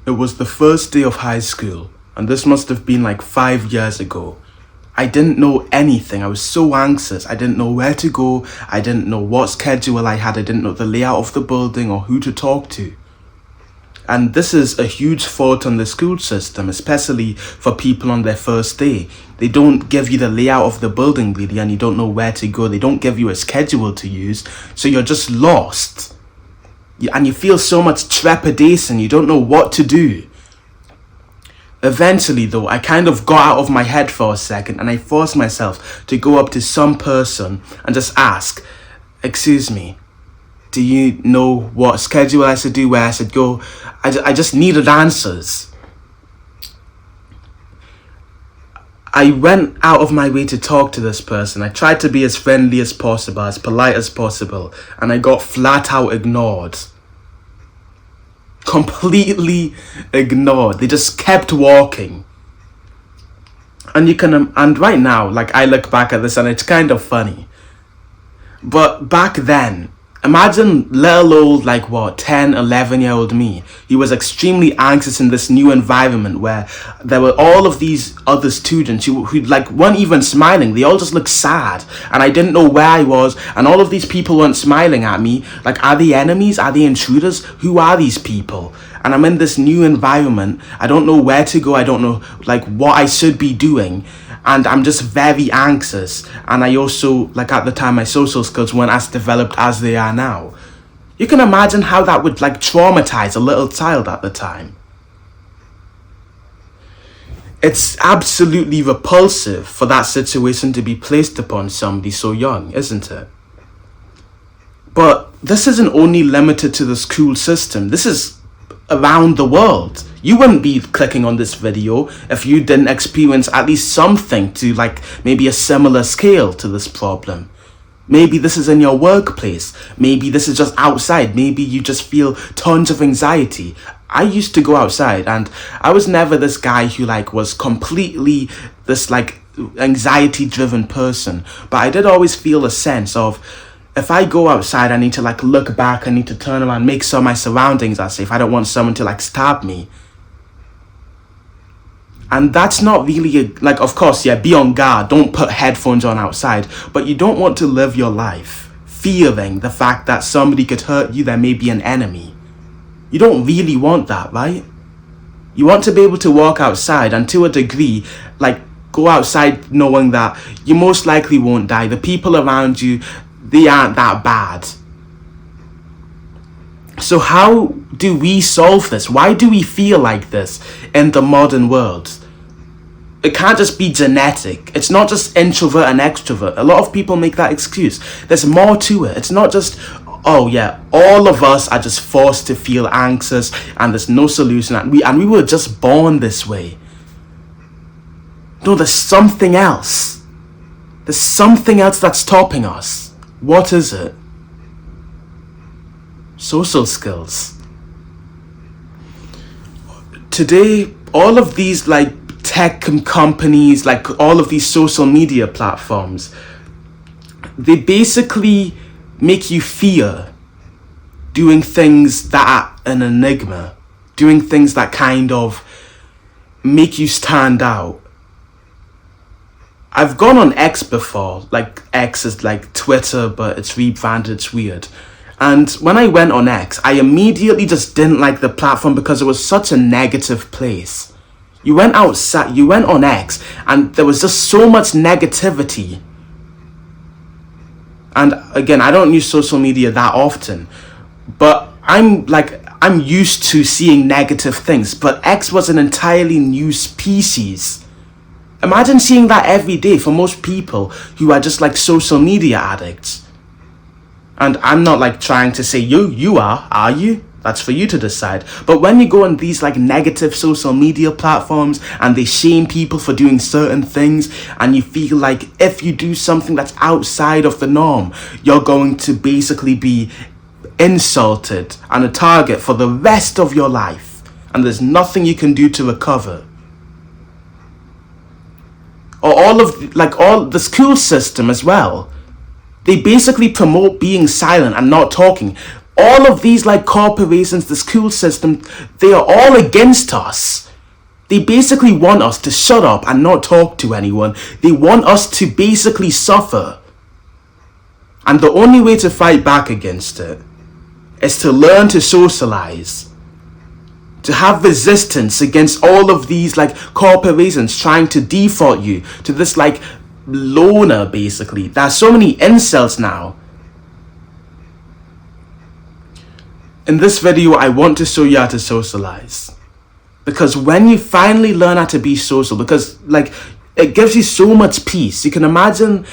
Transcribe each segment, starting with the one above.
It was the first day of high school, and this must have been like 5 years ago. I didn't know anything. I was so anxious. I didn't know where to go. I didn't know what schedule I had. I didn't know the layout of the building or who to talk to. And this is a huge fault on the school system, especially for people on their first day. They don't give you the layout of the building really, and you don't know where to go. They don't give you a schedule to use, so you're just lost. And you feel so much trepidation. You don't know what to do. Eventually though, I kind of got out of my head for a second, and I forced myself to go up to some person and just ask, "Excuse me, do you know what schedule I should do, where I should go?" I just needed answers. I went out of my way to talk to this person. I tried to be as friendly as possible, as polite as possible, and I got flat out ignored. Completely ignored. They just kept walking. And right now, like, I look back at this and it's kind of funny. But back then, imagine little old, 10, 11-year-old me. He was extremely anxious in this new environment where there were all of these other students who weren't even smiling. They all just looked sad. And I didn't know where I was. And all of these people weren't smiling at me. Like, are they enemies? Are they intruders? Who are these people? And I'm in this new environment. I don't know where to go. I don't know, what I should be doing. And I'm just very anxious. And I also, at the time, my social skills weren't as developed as they are now. You can imagine how that would, traumatize a little child at the time. It's absolutely repulsive for that situation to be placed upon somebody so young, isn't it? But this isn't only limited to the school system. This is around the world. You wouldn't be clicking on this video if you didn't experience at least something to maybe a similar scale to this problem. Maybe this is in your workplace. Maybe this is just outside. Maybe you just feel tons of anxiety. I used to go outside and I was never this guy who was completely this anxiety driven person. But I did always feel a sense of, if I go outside, I need to look back, I need to turn around, make sure my surroundings are safe. I don't want someone to stab me. And that's not really of course, yeah, be on guard. Don't put headphones on outside. But you don't want to live your life fearing the fact that somebody could hurt you, there may be an enemy. You don't really want that, right? You want to be able to walk outside and to a degree, go outside knowing that you most likely won't die. The people around you, they aren't that bad. So how do we solve this? Why do we feel like this in the modern world? It can't just be genetic. It's not just introvert and extrovert. A lot of people make that excuse. There's more to it. It's not just, oh yeah, all of us are just forced to feel anxious and there's no solution, and we were just born this way. No, there's something else. There's something else that's stopping us. What is it? Social skills. Today, all of these tech companies, all of these social media platforms, they basically make you fear doing things that are an enigma, doing things that kind of make you stand out. I've gone on X before. X is Twitter, but it's rebranded, it's weird. And when I went on X, I immediately just didn't like the platform because it was such a negative place. You went on X, and there was just so much negativity. And again, I don't use social media that often, but I'm used to seeing negative things. But X was an entirely new species. Imagine seeing that every day for most people who are just social media addicts. And I'm not trying to say you are you? That's for you to decide. But when you go on these negative social media platforms and they shame people for doing certain things, and you feel if you do something that's outside of the norm, you're going to basically be insulted and a target for the rest of your life, and there's nothing you can do to recover. Or all the school system as well. They basically promote being silent and not talking. All of these like corporations, the school system, they are all against us. They basically want us to shut up and not talk to anyone. They want us to basically suffer. And the only way to fight back against it is to learn to socialize. To have resistance against all of these like corporations trying to default you to this like loner basically. There's so many incels now. In this video, I want to show you how to socialize. Because when you finally learn how to be social, because like it gives you so much peace. You can imagine,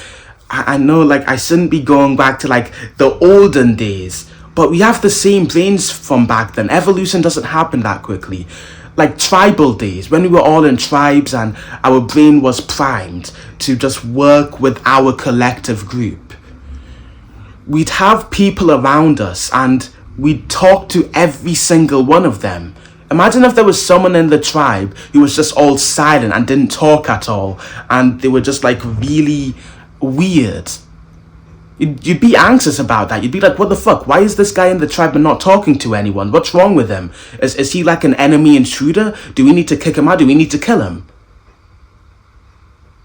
I know like I shouldn't be going back to like the olden days, but we have the same brains from back then. Evolution doesn't happen that quickly. Like tribal days, when we were all in tribes and our brain was primed to just work with our collective group. We'd have people around us and we'd talk to every single one of them. Imagine if there was someone in the tribe who was just all silent and didn't talk at all, and they were just like really weird. You'd be anxious about that. You'd be like, what the fuck? Why is this guy in the tribe not talking to anyone? What's wrong with him? Is he like an enemy intruder? Do we need to kick him out? Do we need to kill him?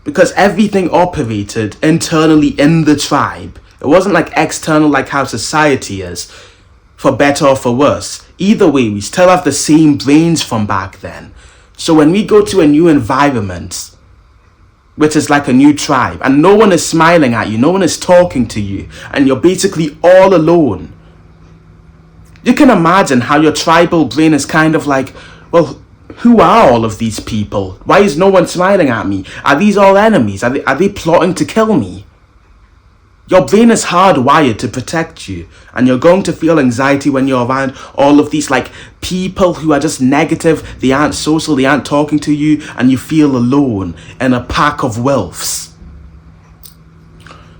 Because everything operated internally in the tribe. It wasn't like external like how society is, for better or for worse. Either way, we still have the same brains from back then. So when we go to a new environment, which is like a new tribe, and no one is smiling at you, no one is talking to you, and you're basically all alone, you can imagine how your tribal brain is kind of like, well, who are all of these people? Why is no one smiling at me? Are these all enemies? Are they plotting to kill me? Your brain is hardwired to protect you, and you're going to feel anxiety when you're around all of these like people who are just negative. They aren't social, they aren't talking to you, and you feel alone in a pack of wolves.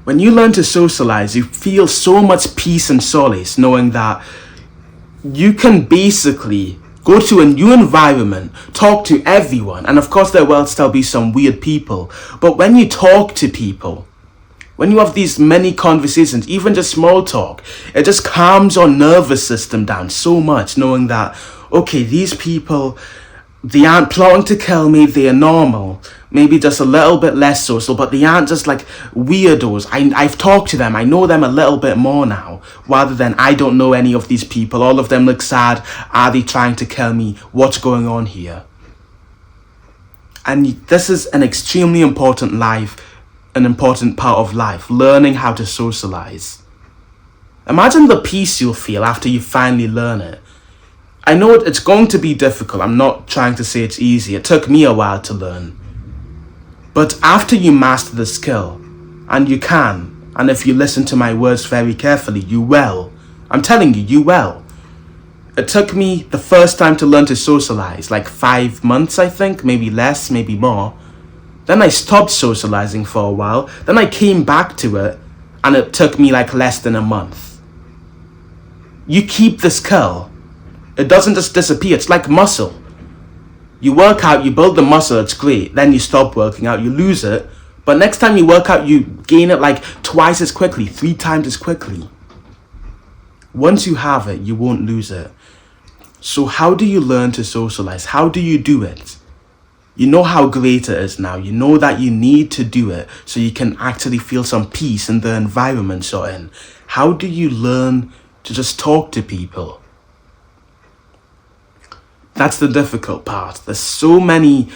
When you learn to socialize, you feel so much peace and solace knowing that you can basically go to a new environment, talk to everyone, and of course there will still be some weird people, but when you talk to people, when you have these many conversations, even just small talk, it just calms your nervous system down so much, knowing that, okay, these people, they aren't plotting to kill me, they are normal. Maybe just a little bit less social, but they aren't just like weirdos. I've talked to them, I know them a little bit more now, rather than I don't know any of these people. All of them look sad. Are they trying to kill me? What's going on here? And this is an extremely important part of life, learning how to socialize. Imagine the peace you'll feel after you finally learn it. I know it's going to be difficult. I'm not trying to say it's easy. It took me a while to learn. But after you master the skill, and you can, and if you listen to my words very carefully, you will. I'm telling you, you will. It took me the first time to learn to socialize, like 5 months, I think, maybe less, maybe more. Then I stopped socializing for a while. Then I came back to it, and it took me like less than a month. You keep the skill. It doesn't just disappear. It's like muscle. You work out, you build the muscle, it's great. Then you stop working out, you lose it. But next time you work out, you gain it like twice as quickly, 3 times as quickly. Once you have it, you won't lose it. So how do you learn to socialize? How do you do it? You know how great it is now. You know that you need to do it so you can actually feel some peace in the environment you're in. How do you learn to just talk to people? That's the difficult part. There's so many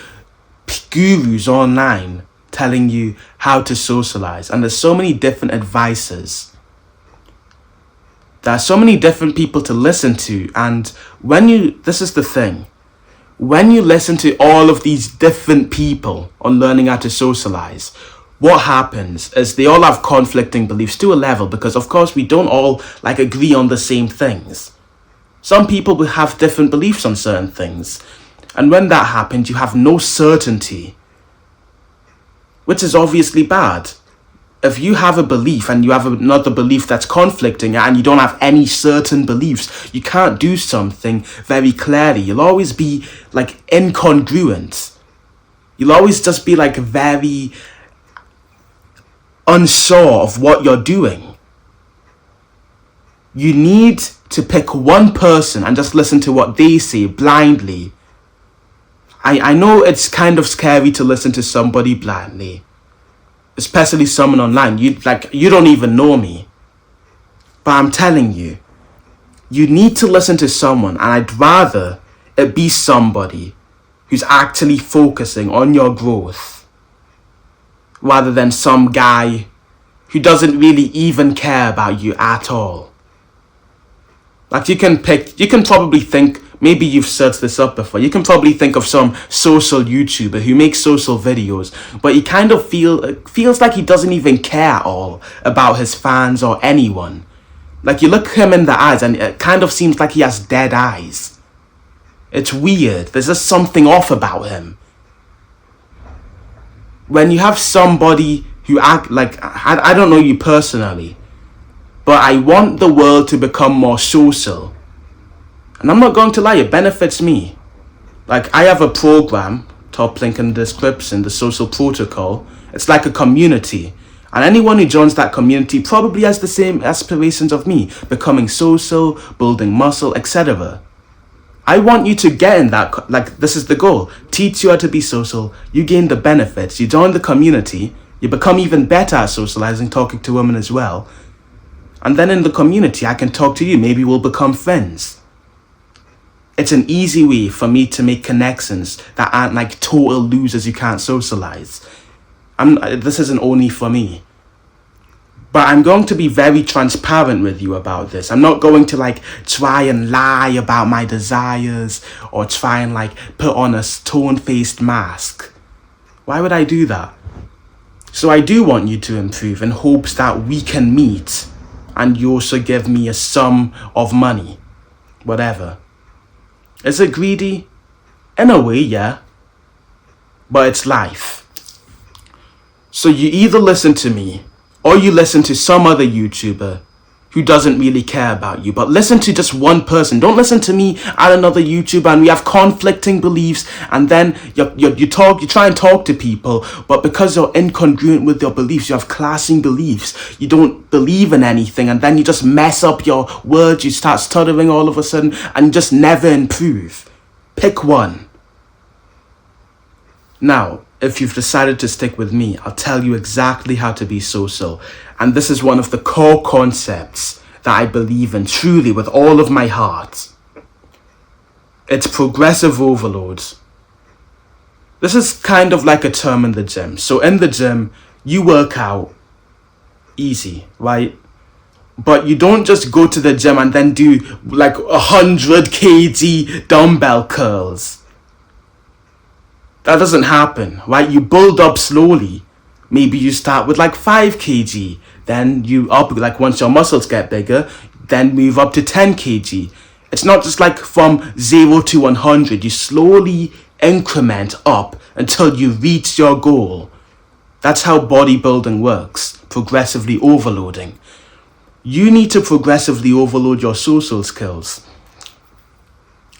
gurus online telling you how to socialize, and there's so many different advices. There are so many different people to listen to, and this is the thing. When you listen to all of these different people on learning how to socialize, what happens is they all have conflicting beliefs to a level, because of course we don't all like agree on the same things. Some people will have different beliefs on certain things, and when that happens, you have no certainty, which is obviously bad. If you have a belief and you have another belief that's conflicting and you don't have any certain beliefs, you can't do something very clearly. You'll always be like incongruent. You'll always just be like very unsure of what you're doing. You need to pick one person and just listen to what they say blindly. I know it's kind of scary to listen to somebody blindly, especially someone online. You don't even know me. But I'm telling you, you need to listen to someone, and I'd rather it be somebody who's actually focusing on your growth rather than some guy who doesn't really even care about you at all. Like, you can probably think, maybe you've searched this up before, you can probably think of some social YouTuber who makes social videos, but he kind of feels like he doesn't even care at all about his fans or anyone. Like, you look him in the eyes and it kind of seems like he has dead eyes. It's weird. There's just something off about him. When you have somebody who act like, I don't know you personally, but I want the world to become more social. And I'm not going to lie, it benefits me. Like, I have a program, top link in the description, the social protocol. It's like a community. And anyone who joins that community probably has the same aspirations of me, becoming social, building muscle, etc. I want you to get in that, like, this is the goal. Teach you how to be social, you gain the benefits, you join the community, you become even better at socializing, talking to women as well. And then in the community, I can talk to you, maybe we'll become friends. It's an easy way for me to make connections that aren't like total losers you can't socialize. This isn't only for me. But I'm going to be very transparent with you about this. I'm not going to like try and lie about my desires or try and like put on a stone-faced mask. Why would I do that? So I do want you to improve in hopes that we can meet and you also give me a sum of money. Whatever. Is it greedy? In a way, yeah. But it's life. So you either listen to me or you listen to some other YouTuber who doesn't really care about you. But listen to just one person. Don't listen to me and another YouTuber and we have conflicting beliefs, and then you try and talk to people, but because you're incongruent with your beliefs, you have clashing beliefs, you don't believe in anything, and then you just mess up your words, you start stuttering all of a sudden, and you just never improve. Pick one. Now, if you've decided to stick with me, I'll tell you exactly how to be social. And this is one of the core concepts that I believe in truly with all of my heart. It's progressive overload. This is kind of like a term in the gym. So in the gym, you work out easy, right? But you don't just go to the gym and then do like 100 kg dumbbell curls. That doesn't happen, right? You build up slowly. Maybe you start with like 5 kg, then you up, like once your muscles get bigger, then move up to 10 kg. It's not just like from 0 to 100. You slowly increment up until you reach your goal. That's how bodybuilding works, progressively overloading. You need to progressively overload your social skills.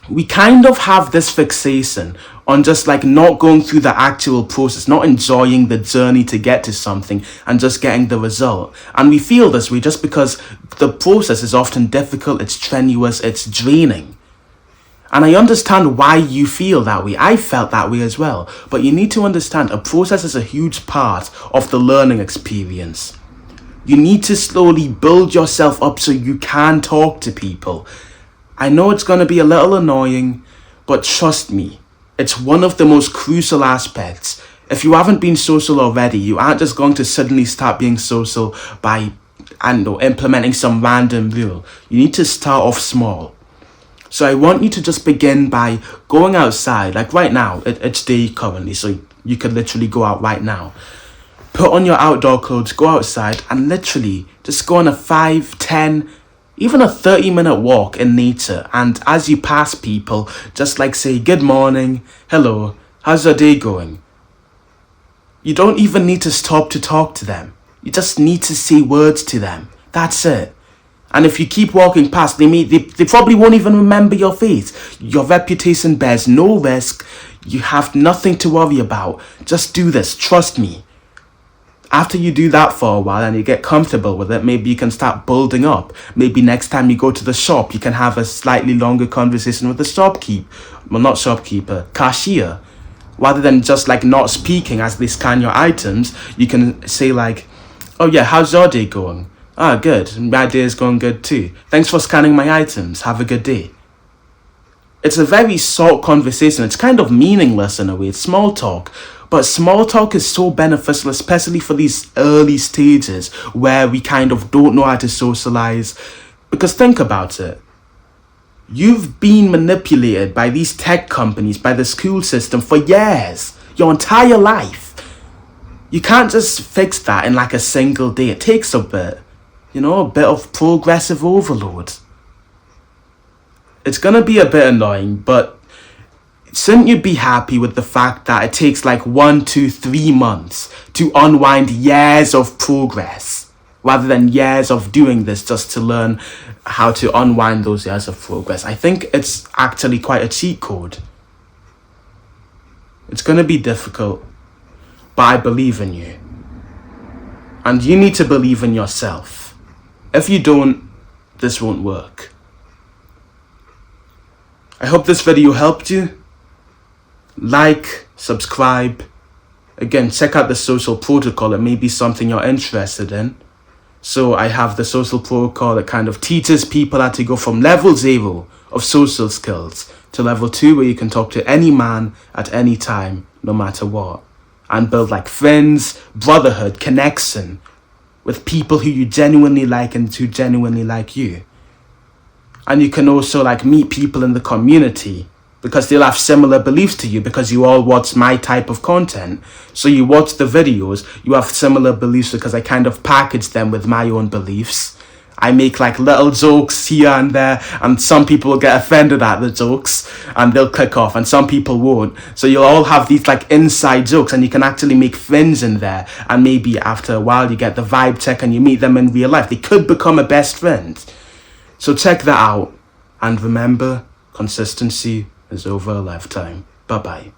We kind of have this fixation on just like not going through the actual process, not enjoying the journey to get to something and just getting the result. And we feel this way just because the process is often difficult, it's strenuous, it's draining. And I understand why you feel that way. I felt that way as well. But you need to understand a process is a huge part of the learning experience. You need to slowly build yourself up so you can talk to people. I know it's going to be a little annoying, but trust me, it's one of the most crucial aspects. If you haven't been social already, you aren't just going to suddenly start being social by, implementing some random rule. You need to start off small. So I want you to just begin by going outside. Like right now, it's day currently, so you could literally go out right now. Put on your outdoor clothes, go outside, and literally just go on a 5, 10, even a 30-minute walk in nature. And as you pass people, just like say, good morning, hello, how's your day going? You don't even need to stop to talk to them. You just need to say words to them. That's it. And if you keep walking past, they probably won't even remember your face. Your reputation bears no risk. You have nothing to worry about. Just do this. Trust me. After you do that for a while and you get comfortable with it, maybe you can start building up. Maybe next time you go to the shop, you can have a slightly longer conversation with the cashier. Rather than just like not speaking as they scan your items, you can say like, oh yeah, how's your day going? Ah, good. My day is going good too. Thanks for scanning my items. Have a good day. It's a very short conversation. It's kind of meaningless in a way. It's small talk. But small talk is so beneficial, especially for these early stages where we kind of don't know how to socialize. Because think about it. You've been manipulated by these tech companies, by the school system for years, your entire life. You can't just fix that in like a single day. It takes a bit, a bit of progressive overload. It's gonna be a bit annoying, but shouldn't you be happy with the fact that it takes like 1 to 3 months to unwind years of progress, rather than years of doing this just to learn how to unwind those years of progress? I think it's actually quite a cheat code. It's gonna be difficult, but I believe in you. And you need to believe in yourself. If you don't, this won't work. I hope this video helped you. Like, subscribe. Again, check out the social protocol. It may be something you're interested in. So I have the social protocol that kind of teaches people how to go from level 0 of social skills to level 2, where you can talk to any man at any time, no matter what. And build like friends, brotherhood, connection with people who you genuinely like and who genuinely like you. And you can also like meet people in the community because they'll have similar beliefs to you, because you all watch my type of content. So you watch the videos, you have similar beliefs because I kind of package them with my own beliefs. I make like little jokes here and there, and some people will get offended at the jokes and they'll click off, and some people won't. So you'll all have these like inside jokes, and you can actually make friends in there. And maybe after a while you get the vibe check and you meet them in real life. They could become a best friend. So check that out. And remember, consistency is over a lifetime. Bye-bye.